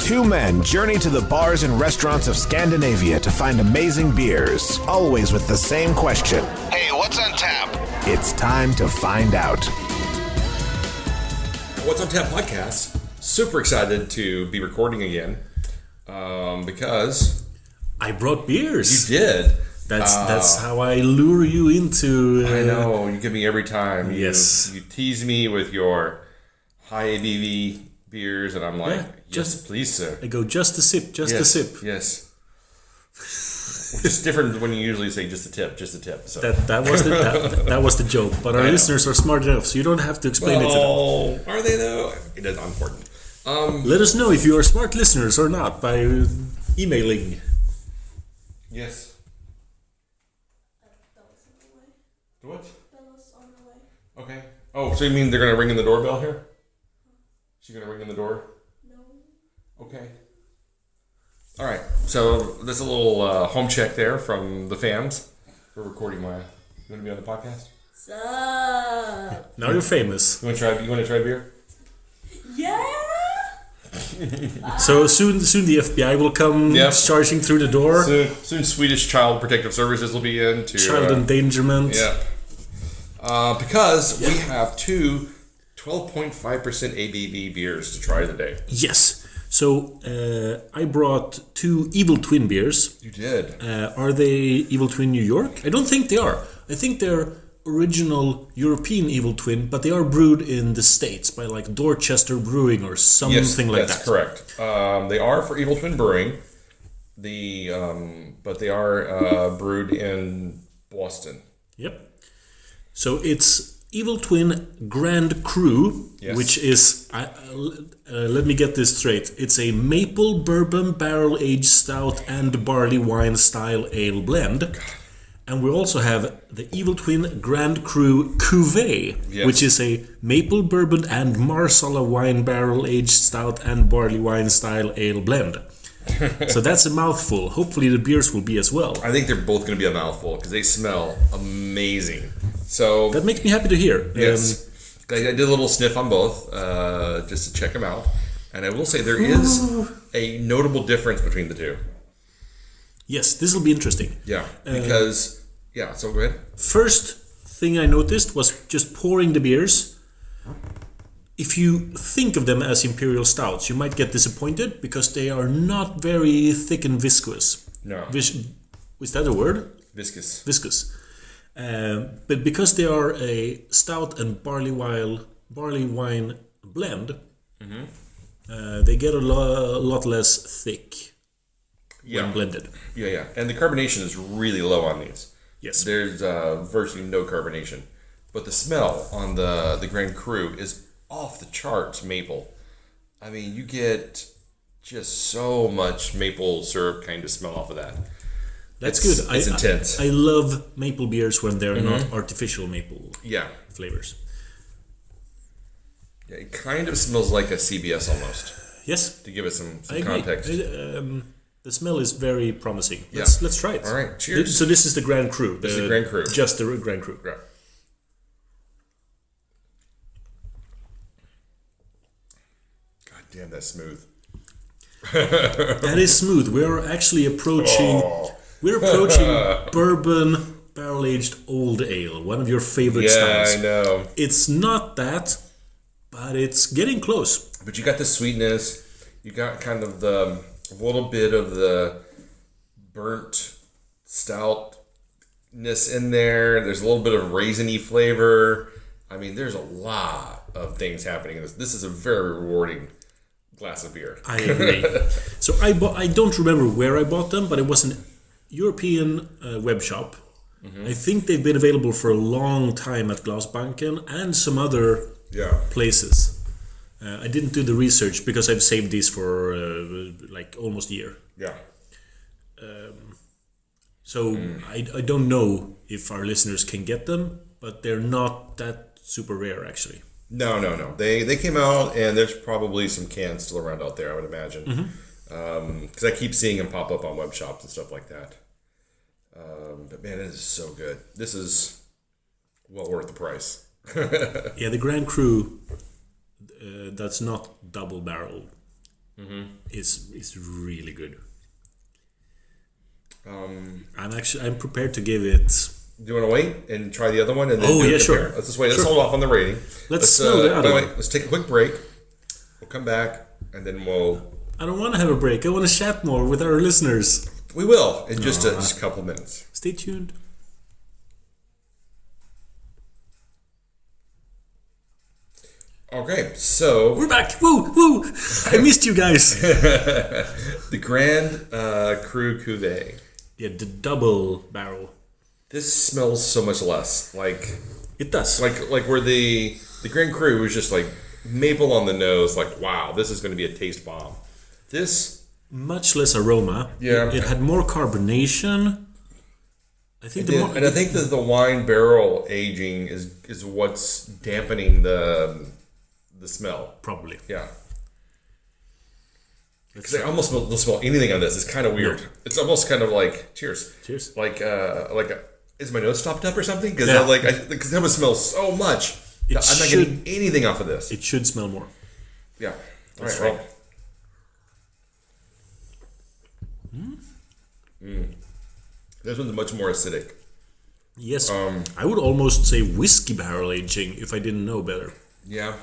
Two men journey to the bars and restaurants of Scandinavia to find amazing beers, always with the same question. Hey, what's on tap? It's time to find out. What's on Tap podcast. Super excited to be recording again because I brought beers. you did. That's how I lure you into. I know, you get me every time. Yes. You tease me with your high ABV beers, and I'm like, Yeah, yes, please, sir. I go just a sip, just a sip. Yes. Which is different when you usually say just a tip. So That was the joke. But our listeners are smart enough, so you don't have to explain it to them. Oh, are they though? It is important. Let us know if you are smart listeners or not by emailing. Yes. What? Bella's on the way. Okay. Oh, so you mean they're gonna ring in the doorbell here? She gonna ring in the door? No. Okay. All right. So there's a little home check there from the fans. We're recording my. You want to be on the podcast? Sup? Now you're famous. You want to try beer? Yeah. So soon the FBI will come charging through the door. Soon Swedish Child Protective Services will be in to Child endangerment. Yeah. Because we have two 12.5% ABV beers to try today. Yes. So I brought two Evil Twin beers. You did. Are they Evil Twin New York? I don't think they are. I think they're original European Evil Twin, but they are brewed in the States by like Dorchester Brewing or something like that. Yes, that's correct. They are for Evil Twin Brewing. But they are brewed in Boston. Yep. So it's Evil Twin Grand Cru, which is, let me get this straight, it's a maple bourbon barrel-aged stout and barley wine style ale blend. And we also have the Evil Twin Grand Cru Cuvee, which is a maple bourbon and Marsala wine barrel-aged stout and barley wine style ale blend. So that's a mouthful. Hopefully the beers will be as well. I think they're both going to be a mouthful because they smell amazing. So that makes me happy to hear. Yes. I did a little sniff on both just to check them out. And I will say there is a notable difference between the two. Yes, this will be interesting. Yeah, because... so go ahead. First thing I noticed was just pouring the beers. If you think of them as imperial stouts, you might get disappointed because they are not very thick and viscous. No. Is that a word? Viscous. Viscous. But because they are a stout and barley wine blend, they get a lot less thick when blended. Yeah. And the carbonation is really low on these. Yes. There's virtually no carbonation. But the smell on the Grand Cru is off the charts maple. I mean, you get just so much maple syrup kind of smell off of that. That's good. It's intense. I love maple beers when they're not artificial maple flavors. Yeah, it kind of smells like a CBS almost. Yes. To give it some I context. The smell is very promising. Yeah. Let's try it. All right, cheers. So this is the Grand Cru. This is the Grand Cru. Just the Grand Cru. Yeah. God damn, that's smooth. That is smooth. We're actually approaching... We're approaching bourbon barrel-aged old ale, one of your favorite styles. Yeah, I know. It's not that, but it's getting close. But you got the sweetness. You got kind of a little bit of the burnt stoutness in there. There's a little bit of raisiny flavor. I mean, there's a lot of things happening in this. This is a very rewarding glass of beer. I agree. So I don't remember where I bought them, but it was an European web shop. I think they've been available for a long time at Glasbanken and some other places. I didn't do the research because I've saved these for like almost a year. Yeah. So I don't know if our listeners can get them, but they're not that super rare actually. No. They came out, and there's probably some cans still around out there, I would imagine. Because I keep seeing them pop up on web shops and stuff like that. But man, it is so good. This is well worth the price. Yeah, the Grand Cru, that's not double barrel. is really good. Do I'm prepared to give it. you want to wait and try the other one? And then Oh, do yeah, a compare? sure. Let's just wait. Let's Sure. hold off on the rating. Let's smell the other by the way, one. let's take a quick break. We'll come back and then I don't want to have a break. I want to chat more with our listeners. we will in just a couple minutes. Stay tuned. Okay, so We're back. Woo, woo. I missed you guys. the Grand Cru Cuvee. Yeah, the double barrel. This smells so much less. It does. Like where the Grand Cru was just like maple on the nose. Like, wow, this is going to be a taste bomb. This Much less aroma. Yeah. It had more carbonation. I think and I think that the wine barrel aging is what's dampening the smell. probably. Yeah. Because I almost don't smell anything on this. It's kind of weird. No. It's almost kind of like cheers. Cheers. Is my nose stopped up or something? Because Yeah. because that would smell so much. It I'm not getting anything off of this. It should smell more. Yeah. All That's right. right. This one's much more acidic. Yes. I would almost say whiskey barrel aging if I didn't know better. Yeah.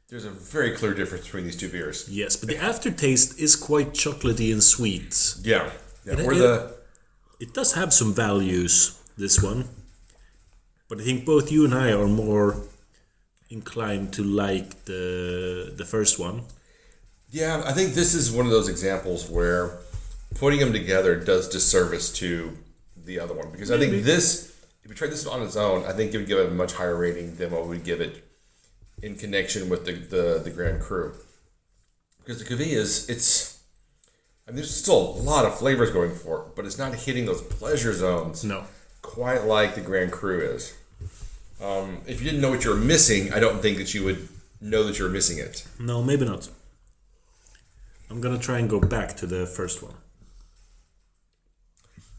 There's a very clear difference between these two beers. Yes, but the aftertaste is quite chocolatey and sweet. Yeah. Yeah. It- It does have some values, this one. But I think both you and I are more inclined to like the first one. Yeah, I think this is one of those examples where putting them together does disservice to the other one. Because I think this, if we tried this on its own, I think it would give it a much higher rating than what we would give it in connection with the Grand Cru. Because the Cuvee there's still a lot of flavors going for it, but it's not hitting those pleasure zones No. quite like the Grand Cru is. If you didn't know what you were missing, I don't think that you would know that you're missing it. No, maybe not. I'm gonna try and go back to the first one.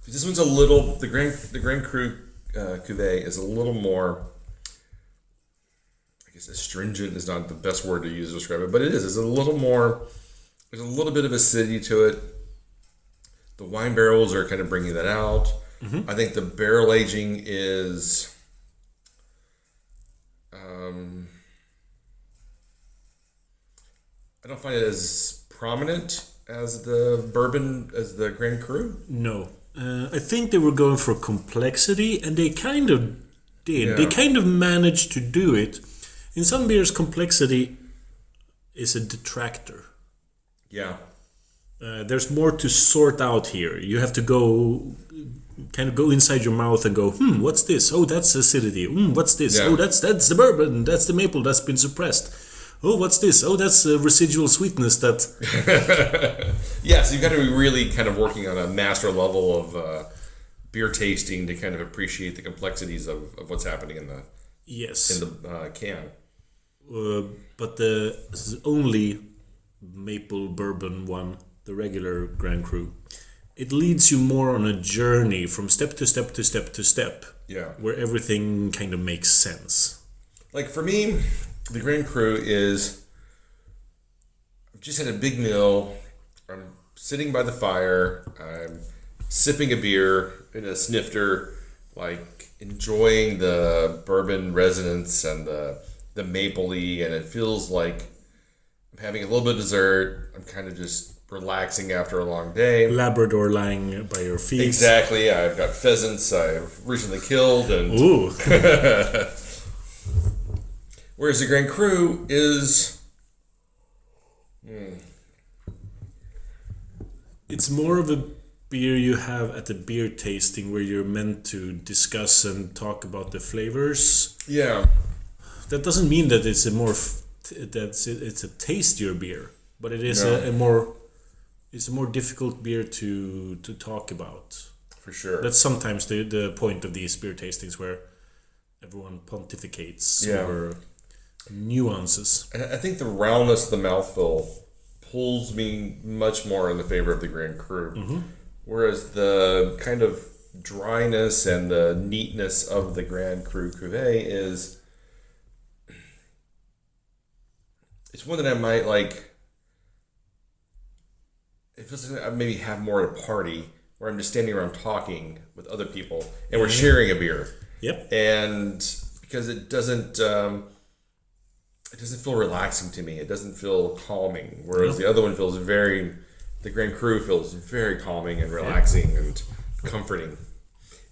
This one's the Grand Cru Cuvee is a little more, I guess astringent is not the best word to use to describe it, but it is. It's a little more, there's a little bit of acidity to it. The wine barrels are kind of bringing that out. I think the barrel aging is, I don't find it as prominent as the bourbon, as the Grand Cru. No. I think they were going for complexity, and they kind of did. Yeah. They kind of managed to do it. In some beers, complexity is a detractor. Yeah. There's more to sort out here. You have to go inside your mouth and go, what's this? Oh, that's acidity. What's this? Yeah. Oh, that's the bourbon. That's the maple that's been suppressed. Oh, what's this? Oh, that's residual sweetness that... Yeah, so you've got to be really kind of working on a master level of beer tasting to kind of appreciate the complexities of what's happening in the Yes. can. But the only maple bourbon one, the regular Grand Cru, it leads you more on a journey from step to step to step to step. Yeah. Where everything kind of makes sense. Like for me, the Grand Cru is, I've just had a big meal. I'm sitting by the fire. I'm sipping a beer in a snifter, like enjoying the bourbon resonance and the mapley, and it feels like I'm having a little bit of dessert. I'm kind of just relaxing after a long day. Labrador lying by your feet. Exactly. Yeah, I've got pheasants I've recently killed, and Ooh. whereas the Grand Cru is, It's more of a beer you have at a beer tasting where you're meant to discuss and talk about the flavors. yeah, That doesn't mean that it's it's a tastier beer, but it is No. it's a more difficult beer to talk about. for sure. That's sometimes the point of these beer tastings where everyone pontificates Yeah. over nuances. And I think the roundness of the mouthful pulls me much more in the favor of the Grand Cru. Whereas the kind of dryness and the neatness of the Grand Cru Cuvee is it's one that I might like. It feels like I maybe have more at a party where I'm just standing around talking with other people and we're sharing a beer. Yep. And because it doesn't feel relaxing to me. It doesn't feel calming. Whereas the other one feels the Grand Cru feels very calming and relaxing and comforting.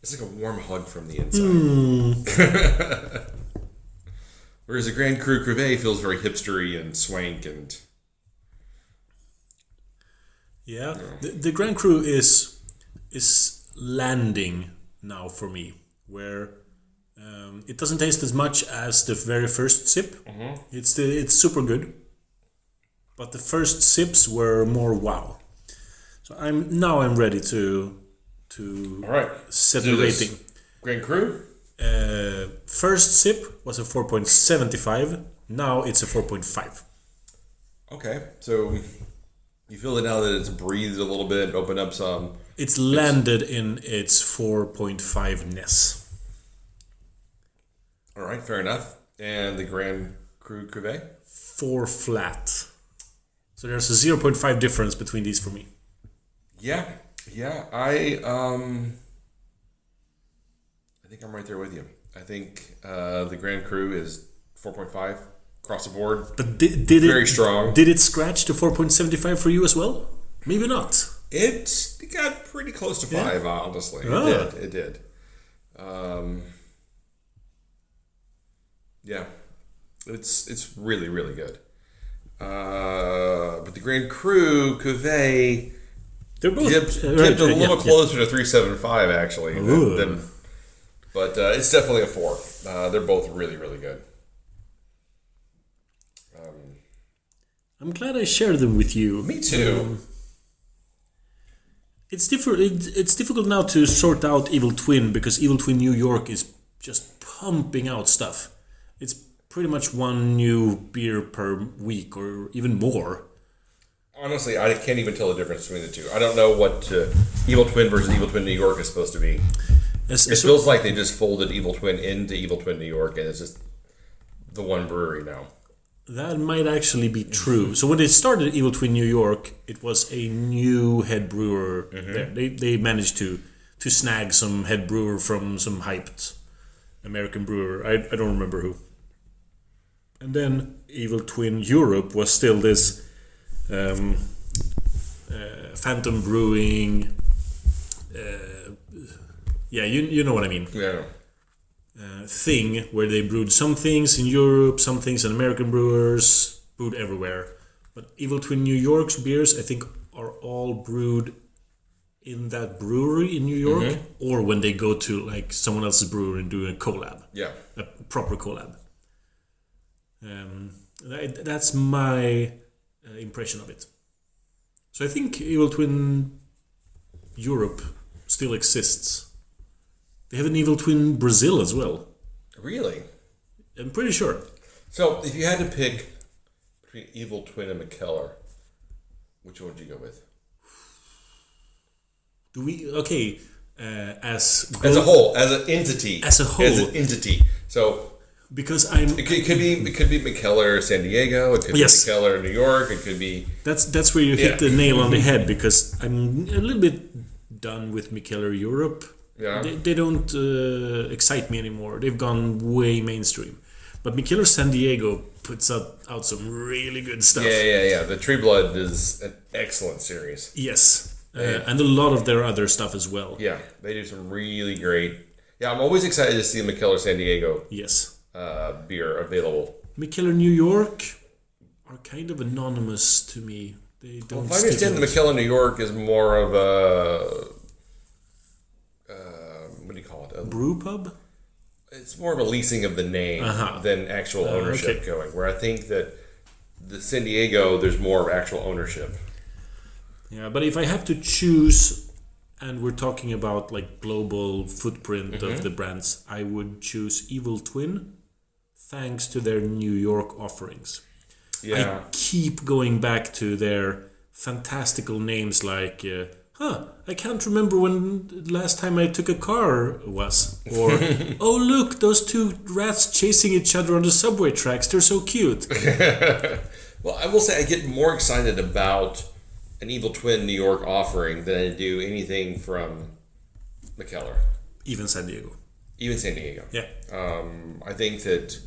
It's like a warm hug from the inside. Whereas the Grand Cru Cuvee feels very hipstery and swank and... Yeah. The Grand Cru is landing now for me, where it doesn't taste as much as the very first sip. Mm-hmm. It's super good, but the first sips were more wow. So I'm ready to all right. set the rating. Grand Cru? First sip was a 4.75. Now it's a 4.5. Okay, so you feel it now that it's breathed a little bit, opened up some. It's landed in its 4.5-ness. All right, fair enough. And the Grand Cru Cuvee? 4 flat. So there's a 0.5 difference between these for me. Yeah. I think I'm right there with you. I think the Grand Cru is 4.5 across the board. But did very it, strong. Did it scratch to 4.75 for you as well? Maybe not. It got pretty close to 5, honestly. Ah. It did. Yeah, it's really, really good. But the Grand Cru Cuvee They're both dipped a little closer to 3.75 actually. But it's definitely a 4. They're both really, really good. I'm glad I shared them with you. Me too. It's difficult now to sort out Evil Twin because Evil Twin New York is just pumping out stuff. It's pretty much one new beer per week or even more. Honestly, I can't even tell the difference between the two. I don't know what Evil Twin versus Evil Twin New York is supposed to be. It feels like they just folded Evil Twin into Evil Twin New York, and it's just the one brewery now. That might actually be true. So when they started Evil Twin New York, it was a new head brewer there. They managed to snag some head brewer from some hyped American brewer. I don't remember who. And then Evil Twin Europe was still this Phantom Brewing. You know what I mean. Yeah. Thing where they brewed some things in Europe, some things in American brewers, brewed everywhere. But Evil Twin New York's beers, I think, are all brewed in that brewery in New York, or when they go to like someone else's brewery and do a collab. Yeah. A proper collab. That's my impression of it. So I think Evil Twin Europe still exists. They have an Evil Twin Brazil as well. Really? I'm pretty sure. So, if you had to pick between Evil Twin and McKellar, which one would you go with? Do we... Okay, as a whole, as an entity. As a whole. As an entity. So... Because I'm... It could be McKellar San Diego, it could be McKellar New York, it could be... That's where you hit the nail on the head, because I'm a little bit done with McKellar Europe. Yeah. They don't excite me anymore. They've gone way mainstream. But McKellar San Diego puts out some really good stuff. Yeah. The Tree Blood is an excellent series. Yes. And a lot of their other stuff as well. Yeah, they do some really great... Yeah, I'm always excited to see McKellar San Diego beer available. McKellar New York are kind of anonymous to me. They don't. Well, if I understand, the McKellar New York is more of a... what do you call it? A brew pub? It's more of a leasing of the name than actual ownership going. Where I think that the San Diego, there's more of actual ownership. Yeah, but if I have to choose, and we're talking about like global footprint of the brands, I would choose Evil Twin, thanks to their New York offerings. Yeah. I keep going back to their fantastical names like... I can't remember when the last time I took a car was. Or, oh look, those two rats chasing each other on the subway tracks, they're so cute. Well, I will say I get more excited about an Evil Twin New York offering than I do anything from McKellar. Even San Diego. Even San Diego. Yeah. I think that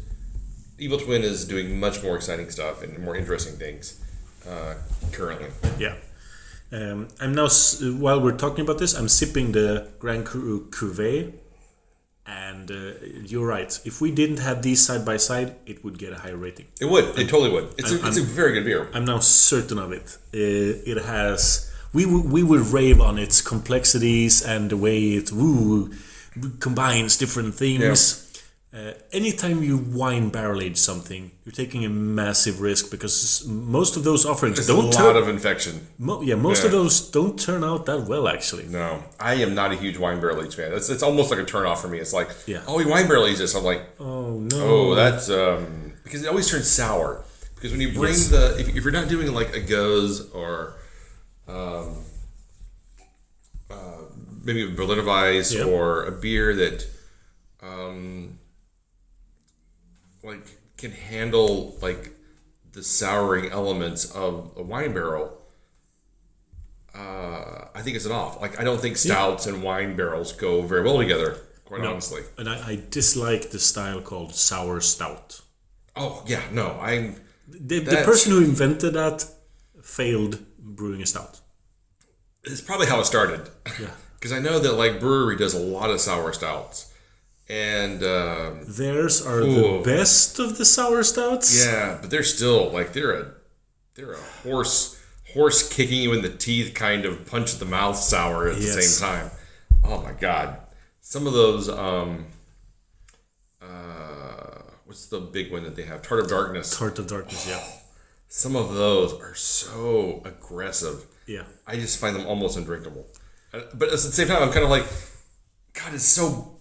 Evil Twin is doing much more exciting stuff and more interesting things currently. Yeah. I'm now, while we're talking about this, I'm sipping the Grand Cru Cuvee. And you're right. If we didn't have these side by side, it would get a higher rating. It would. It totally would. It's a very good beer. I'm now certain of it. It has. We would rave on its complexities and the way it combines different things. Anytime you wine barrel age something, you're taking a massive risk because most of those offerings There's don't a lot of infection. Most of those don't turn out that well, actually. No, I am not a huge wine barrel age fan. It's almost like a turn off for me. It's like, Yeah. oh, we wine barrel age this. I'm like, Oh no. oh, that's because it always turns sour. Because when you bring Yes. if you're not doing like a Goes or maybe a Berliner Weiss Yep. or a beer that like can handle like the souring elements of a wine barrel, I think it's an off. Like I don't think stouts and wine barrels go very well together, quite honestly. And I dislike the style called sour stout. Oh yeah, no, The person who invented that failed brewing a stout. it's probably how it started. Yeah. Because I know that like brewery does a lot of sour stouts, and Theirs are the best of the sour stouts. yeah, but they're still like they're a horse kicking you in the teeth kind of punch in the mouth sour at the Yes. same time. Oh my god, some of those what's the big one that they have? Tart of Darkness. Tart of Darkness, yeah. Some of those are so aggressive. Yeah. I just find them almost undrinkable. But at the same time, I'm kind of like, God, it's so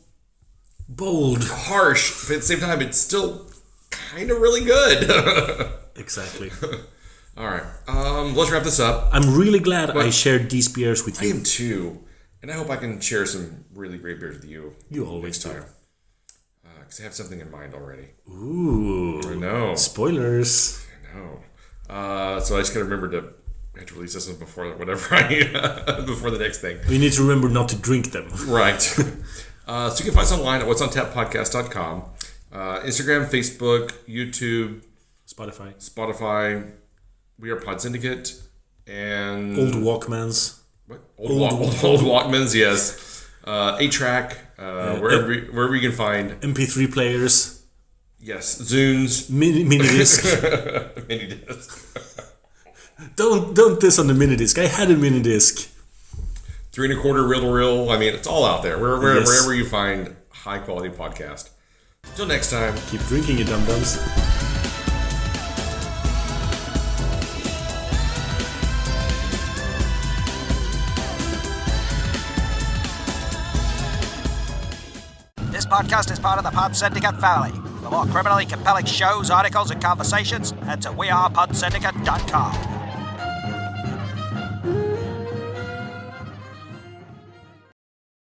Bold. harsh. But at the same time, it's still kind of really good. Exactly. All right. Let's wrap this up. I'm really glad I shared these beers with I you. am too. And I hope I can share some really great beers with you. You always do. Because I have something in mind already. Ooh. I know. Spoilers. I know. So I just got to remember to release this one before whatever before the next thing. We need to remember not to drink them. Right. So you can find us online at what'sontappodcast.com. Instagram, Facebook, YouTube, Spotify. We are Pod Syndicate, and Old Walkmans. what? Old Walkmans, yes. 8-track, wherever you can find. MP3 players. Yes, Zunes. Mini disc. Mini disc. Don't diss on the mini disc. I had a mini disc. 3 1/4 reel to reel. I mean, it's all out there. Wherever Yes. you find high quality podcast. Until next time. Keep drinking, you dum-dums. This podcast is part of the Pod Syndicate family. For more criminally compelling shows, articles, and conversations, head to wearepodsyndicate.com.